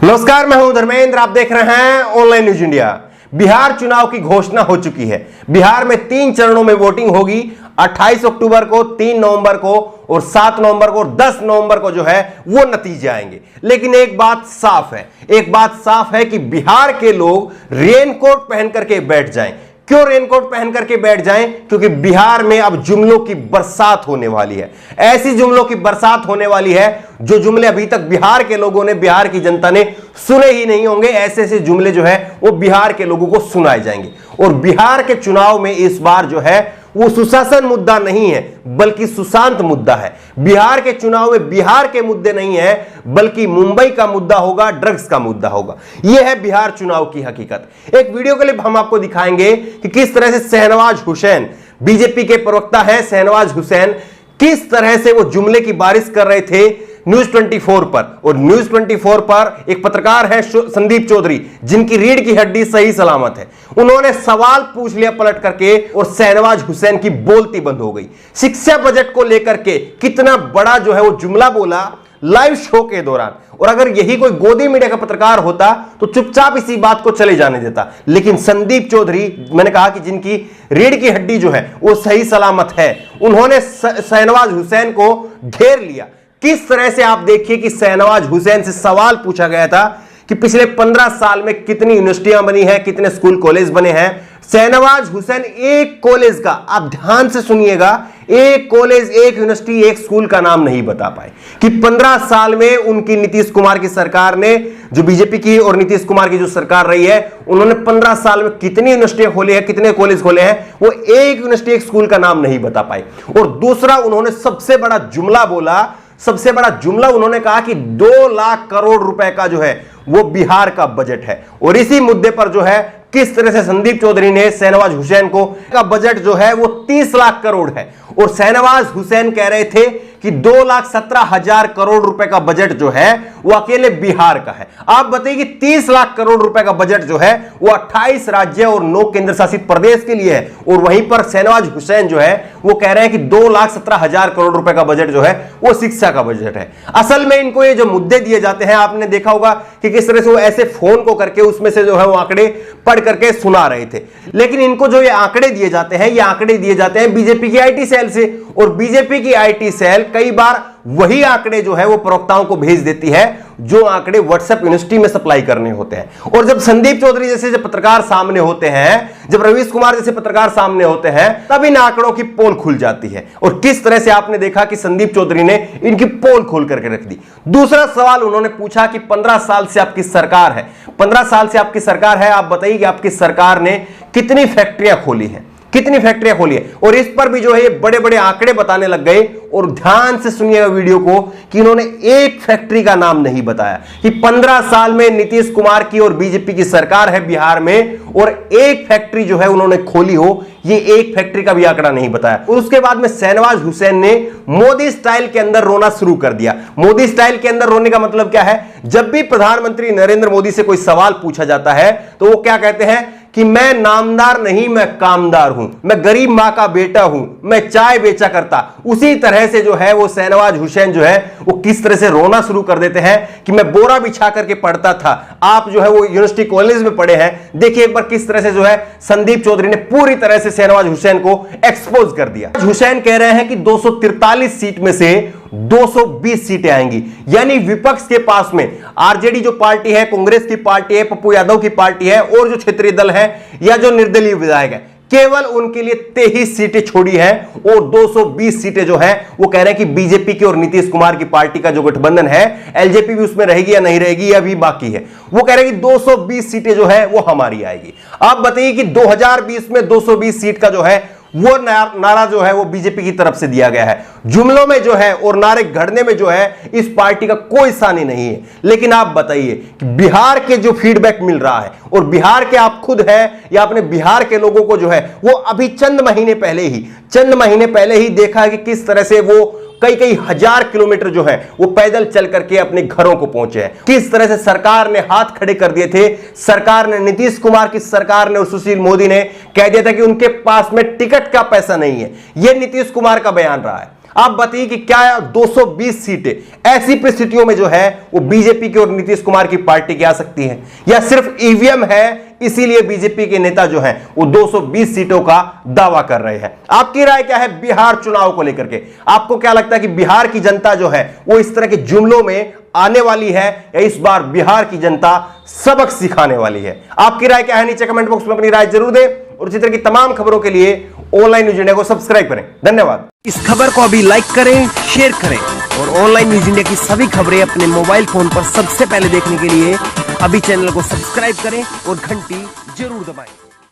नमस्कार, मैं हूं धर्मेंद्र। आप देख रहे हैं ऑनलाइन न्यूज इंडिया। बिहार चुनाव की घोषणा हो चुकी है। बिहार में 3 चरणों में वोटिंग होगी। 28 अक्टूबर को, 3 नवंबर को और 7 नवंबर को और 10 नवंबर को जो है वो नतीजे आएंगे। लेकिन एक बात साफ है कि बिहार के लोग रेनकोट पहन करके बैठ जाएं। क्यों रेनकोट पहन करके बैठ जाएं? क्योंकि बिहार में अब जुमलों की बरसात होने वाली है। ऐसी जुमलों की बरसात होने वाली है जो जुमले अभी तक बिहार के लोगों ने, बिहार की जनता ने सुने ही नहीं होंगे। ऐसे ऐसे जुमले जो है वो बिहार के लोगों को सुनाए जाएंगे। और बिहार के चुनाव में इस बार जो है वो सुशासन मुद्दा नहीं है, बल्कि सुशांत मुद्दा है। बिहार के चुनाव में बिहार के मुद्दे नहीं है, बल्कि मुंबई का मुद्दा होगा, ड्रग्स का मुद्दा होगा। यह है बिहार चुनाव की हकीकत। एक वीडियो क्लिप हम आपको दिखाएंगे कि किस तरह से शहनवाज हुसैन, बीजेपी के प्रवक्ता है शहनवाज हुसैन, किस तरह से वो जुमले की बारिश कर रहे थे न्यूज 24 पर। और न्यूज 24 पर एक पत्रकार है संदीप चौधरी, जिनकी रीढ़ की हड्डी सही सलामत है। उन्होंने सवाल पूछ लिया पलट करके और शहनवाज हुसैन की बोलती बंद हो गई। शिक्षा बजट को लेकर के कितना बड़ा जो है वो जुमला बोला लाइव शो के दौरान। और अगर यही कोई गोदी मीडिया का पत्रकार होता तो चुपचाप इसी बात को चले जाने देता। लेकिन संदीप चौधरी, मैंने कहा कि जिनकी रीढ़ की हड्डी जो है वो सही सलामत है, उन्होंने शहनवाज हुसैन को घेर लिया। किस तरह से आप देखिए कि शहनवाज हुसैन से सवाल पूछा गया था कि पिछले 15 साल में कितनी यूनिवर्सिटियां बनी हैं, कितने स्कूल कॉलेज बने हैं। शहनवाज हुसैन एक कॉलेज का, आप ध्यान से सुनिएगा, एक कॉलेज, एक यूनिवर्सिटी, एक स्कूल का नाम नहीं बता पाए कि 15 साल में उनकी नीतीश कुमार की सरकार ने, जो बीजेपी की और नीतीश कुमार की जो सरकार रही है, उन्होंने 15 साल में कितनी यूनिवर्सिटियां खोली है, कितने कॉलेज खोले हैं, वो एक यूनिवर्सिटी, एक स्कूल का नाम नहीं बता पाए। और दूसरा, उन्होंने सबसे बड़ा जुमला बोला, सबसे बड़ा जुमला उन्होंने कहा कि 2 लाख करोड़ रुपए का जो है वो बिहार का बजट है। और इसी मुद्दे पर जो है किस तरह से संदीप चौधरी ने शहनवाज हुसैन को, का बजट जो है वो 30 लाख करोड़ है। और शहनवाज हुसैन कह रहे थे कि 2,17,000 करोड़ रुपए का बजट जो है वो अकेले बिहार का है। आप बताइए कि 30 लाख करोड़ रुपए का बजट जो है वो 28 राज्य और 9 केंद्र शासित प्रदेश के लिए है। और वहीं पर शहनवाज हुसैन जो है वो कह रहे हैं कि 2,17,000 करोड़ रुपए का बजट जो है वो शिक्षा का बजट है। असल में इनको ये जो मुद्दे दिए जाते हैं, आपने देखा होगा कि किस तरह से वो ऐसे फोन को करके उसमें से जो है वो आंकड़े पढ़ करके सुना रहे थे। लेकिन इनको जो ये आंकड़े दिए जाते हैं, ये आंकड़े दिए जाते हैं बीजेपी की आईटी सेल से। और बीजेपी की आईटी सेल कई बार वही आंकड़े जो है वो प्रवक्ताओं को भेज देती है, जो आंकड़े व्हाट्सएप यूनिवर्सिटी में सप्लाई करने होते हैं। और जब संदीप चौधरी जैसे पत्रकार सामने होते हैं, जब रवीश कुमार जैसे पत्रकार सामने होते हैं, तब इन आंकड़ों की पोल खुल जाती है। और किस तरह से आपने देखा कि संदीप चौधरी ने इनकी पोल खोल करके रख दी। दूसरा सवाल उन्होंने पूछा कि 15 साल से आपकी सरकार है, 15 साल से आपकी सरकार है, आप बताइए कि आपकी सरकार ने कितनी फैक्ट्रियां खोली हैं, कितनी फैक्ट्रियां खोली है। और इस पर भी जो है ये बड़े बड़े आंकड़े बताने लग गए। और ध्यान से सुनिएगा वीडियो को कि इन्होंने एक फैक्ट्री का नाम नहीं बताया कि 15 साल में नीतीश कुमार की और बीजेपी की सरकार है बिहार में, और एक फैक्ट्री जो है उन्होंने खोली हो, ये एक फैक्ट्री का भी आंकड़ा नहीं बताया। और उसके बाद में शहनवाज हुसैन ने मोदी स्टाइल के अंदर रोना शुरू कर दिया। मोदी स्टाइल के अंदर रोने का मतलब क्या है? जब भी प्रधानमंत्री नरेंद्र मोदी से कोई सवाल पूछा जाता है तो वो क्या कहते हैं कि मैं नामदार नहीं, मैं कामदार हूं, मैं गरीब मां का बेटा हूं, मैं चाय बेचा करता। उसी तरह से जो है वो शहनवाज हुसैन जो है वो किस तरह से रोना शुरू कर देते हैं कि मैं बोरा बिछा करके पढ़ता था, आप जो है वो यूनिवर्सिटी कॉलेज में पढ़े हैं। देखिए एक बार किस तरह से जो है संदीप चौधरी ने पूरी तरह से शहनवाज हुसैन को एक्सपोज कर दिया। हुसैन कह रहे हैं कि 243 सीट में से 220 सीटें आएंगी, यानी विपक्ष के पास में आरजेडी जो पार्टी है, कांग्रेस की पार्टी है, पप्पू यादव की पार्टी है, और जो क्षेत्रीय दल है या जो निर्दलीय विधायक है, केवल उनके लिए 23 सीटें छोड़ी हैं। और 220 सीटें जो है वो कह रहे हैं कि बीजेपी की और नीतीश कुमार की पार्टी का जो गठबंधन है, एलजेपी भी उसमें रहेगी या नहीं रहेगी, यह भी बाकी है। वो कह रहे हैं कि 220 सीटें जो है वो हमारी आएगी। आप बताइए कि 2020 में 220 सीट का जो है वो नारा जो है वो बीजेपी की तरफ से दिया गया है। जुमलों में जो है और नारे गढ़ने में जो है इस पार्टी का कोई सानी नहीं है। लेकिन आप बताइए कि बिहार के जो फीडबैक मिल रहा है, और बिहार के आप खुद है या अपने बिहार के लोगों को जो है वो अभी चंद महीने पहले ही देखा है कि किस तरह से वो कई हजार किलोमीटर जो है वो पैदल चल करके अपने घरों को पहुंचे हैं। किस तरह से सरकार ने हाथ खड़े कर दिए थे। सरकार ने, नीतीश कुमार की सरकार ने और सुशील मोदी ने कह दिया था कि उनके पास में टिकट का पैसा नहीं है। यह नीतीश कुमार का बयान रहा है। आप बताइए कि क्या 220 सीटें ऐसी परिस्थितियों में जो है वो बीजेपी की और नीतीश कुमार की पार्टी की आ सकती है, या सिर्फ ईवीएम है इसीलिए बीजेपी के नेता जो हैं वो 220 सीटों का दावा कर रहे हैं? आपकी राय क्या है बिहार चुनाव को लेकर के? आपको क्या लगता है कि बिहार की जनता जो है वो इस तरह के जुमलों में आने वाली है, या इस बार बिहार की जनता सबक सिखाने वाली है? आपकी राय क्या है नीचे कमेंट बॉक्स में अपनी राय जरूर दें, और इसी तरह की तमाम खबरों के लिए ऑनलाइन न्यूज इंडिया को सब्सक्राइब करें। धन्यवाद। इस खबर को अभी लाइक करें, शेयर करें, और ऑनलाइन न्यूज इंडिया की सभी खबरें अपने मोबाइल फोन पर सबसे पहले देखने के लिए अभी चैनल को सब्सक्राइब करें और घंटी जरूर दबाएं।